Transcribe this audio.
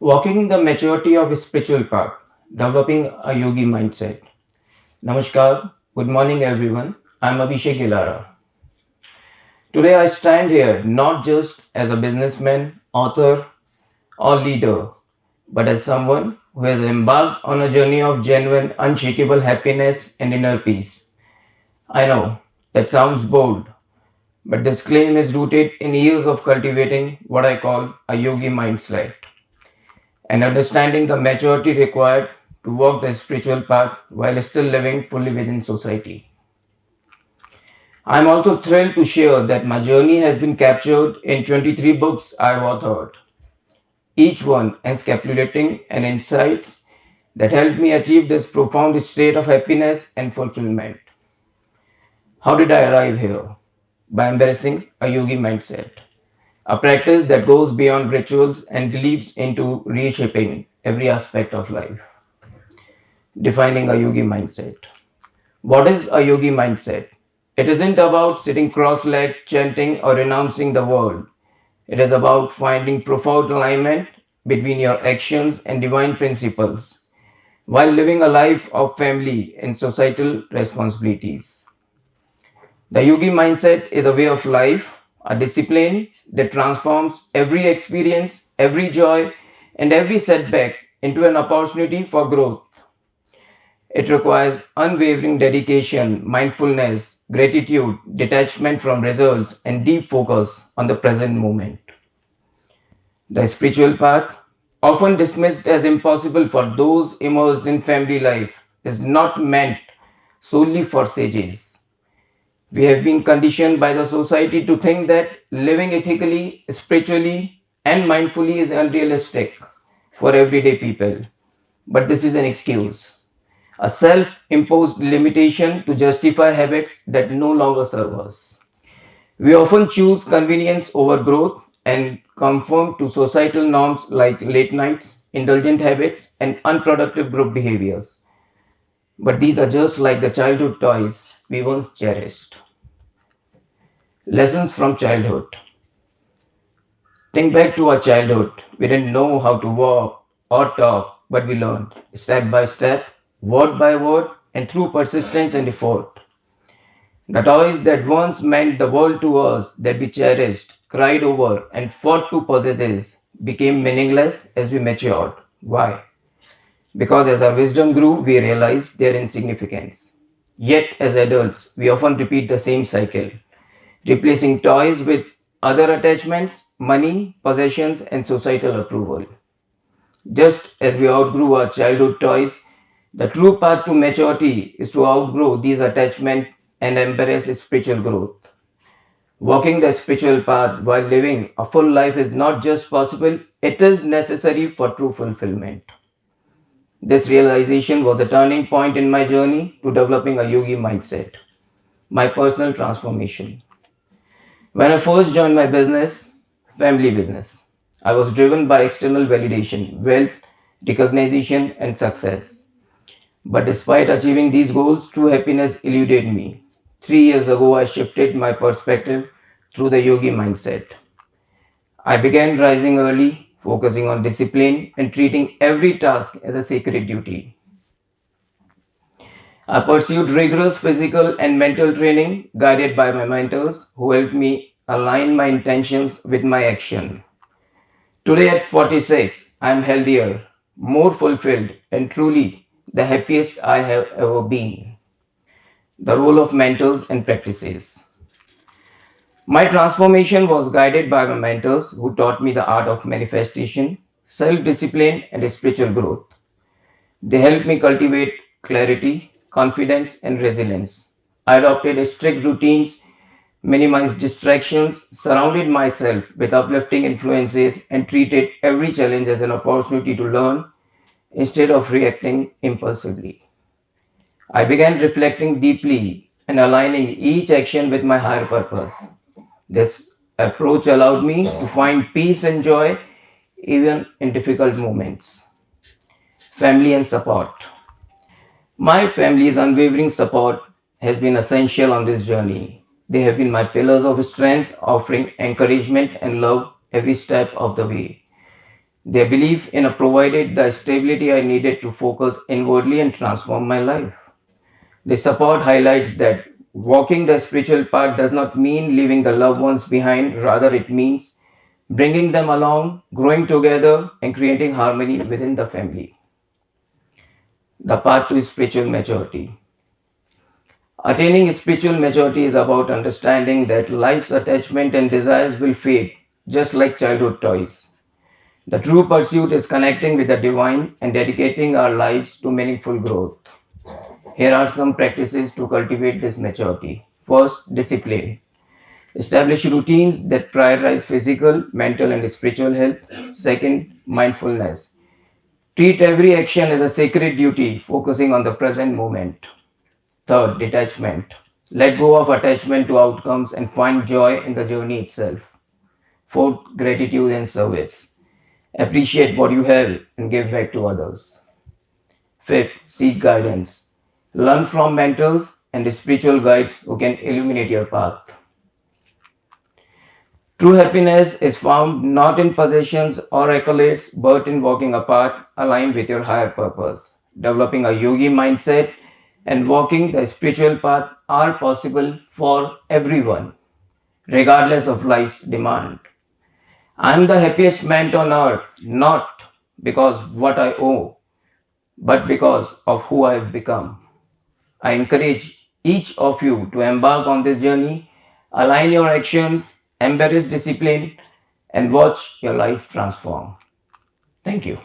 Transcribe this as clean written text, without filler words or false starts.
Walking the maturity of a spiritual path, developing a yogi mindset. Namaskar, good morning everyone. I'm Abhishek Gilara. Today I stand here not just as a businessman, author, or leader, but as someone who has embarked on a journey of genuine, unshakable happiness and inner peace. I know that sounds bold, but this claim is rooted in years of cultivating what I call a yogi mindset and understanding the maturity required to walk the spiritual path while still living fully within society. I am also thrilled to share that my journey has been captured in 23 books I have authored, each one encapsulating and insights that helped me achieve this profound state of happiness and fulfillment. How did I arrive here? By embracing a yogi mindset, a practice that goes beyond rituals and delves into reshaping every aspect of life. Defining a yogi mindset. What is a yogi mindset? It isn't about sitting cross legged, chanting, or renouncing the world. It is about finding profound alignment between your actions and divine principles while living a life of family and societal responsibilities. The yogi mindset is a way of life, a discipline that transforms every experience, every joy, and every setback into an opportunity for growth. It requires unwavering dedication, mindfulness, gratitude, detachment from results, and deep focus on the present moment. The spiritual path, often dismissed as impossible for those immersed in family life, is not meant solely for sages. We have been conditioned by the society to think that living ethically, spiritually, and mindfully is unrealistic for everyday people. But this is an excuse, a self imposed limitation to justify habits that no longer serve us. We often choose convenience over growth and conform to societal norms like late nights, indulgent habits, and unproductive group behaviors. But these are just like the childhood toys we once cherished. Lessons from childhood. Think back to our childhood. We didn't know how to walk or talk, but we learned step by step, word by word, and through persistence and effort. The toys that once meant the world to us, that we cherished, cried over, and fought to possess, became meaningless as we matured. Why? Because as our wisdom grew, we realized their insignificance. Yet, as adults, we often repeat the same cycle, replacing toys with other attachments, money, possessions, and societal approval. Just as we outgrew our childhood toys, the true path to maturity is to outgrow these attachments and embrace spiritual growth. Walking the spiritual path while living a full life is not just possible, it is necessary for true fulfillment. This realization was a turning point in my journey to developing a yogi mindset, my personal transformation. When I first joined my business, family business, I was driven by external validation, wealth, recognition, and success. But despite achieving these goals, true happiness eluded me. 3 years ago, I shifted my perspective through the yogi mindset. I began rising early, focusing on discipline and treating every task as a sacred duty. I pursued rigorous physical and mental training guided by my mentors who helped me align my intentions with my action. Today at 46, I am healthier, more fulfilled, and truly the happiest I have ever been. The role of mentors and practices. My transformation was guided by my mentors who taught me the art of manifestation, self discipline, and spiritual growth. They helped me cultivate clarity, confidence, and resilience. I adopted strict routines, minimized distractions, surrounded myself with uplifting influences, and treated every challenge as an opportunity to learn instead of reacting impulsively. I began reflecting deeply and aligning each action with my higher purpose. This approach allowed me to find peace and joy even in difficult moments. Family and support. My family's unwavering support has been essential on this journey. They have been my pillars of strength, offering encouragement and love every step of the way. Their belief in a provided the stability I needed to focus inwardly and transform my life. The support highlights that walking the spiritual path does not mean leaving the loved ones behind, rather, it means bringing them along, growing together, and creating harmony within the family. The path to spiritual maturity. Attaining spiritual maturity is about understanding that life's attachment and desires will fade, just like childhood toys. The true pursuit is connecting with the divine and dedicating our lives to meaningful growth. Here are some practices to cultivate this maturity. First, discipline. Establish routines that prioritize physical, mental, and spiritual health. Second, mindfulness. Treat every action as a sacred duty, focusing on the present moment. Third, detachment. Let go of attachment to outcomes and find joy in the journey itself. Fourth, gratitude and service. Appreciate what you have and give back to others. Fifth, seek guidance. Learn from mentors and spiritual guides who can illuminate your path. True happiness is found not in possessions or accolades, but in walking a path aligned with your higher purpose. Developing a yogi mindset and walking the spiritual path are possible for everyone, regardless of life's demand. I'm the happiest man on earth, not because what I owe, but because of who I've become. I encourage each of you to embark on this journey, align your actions, embrace discipline, and watch your life transform. Thank you.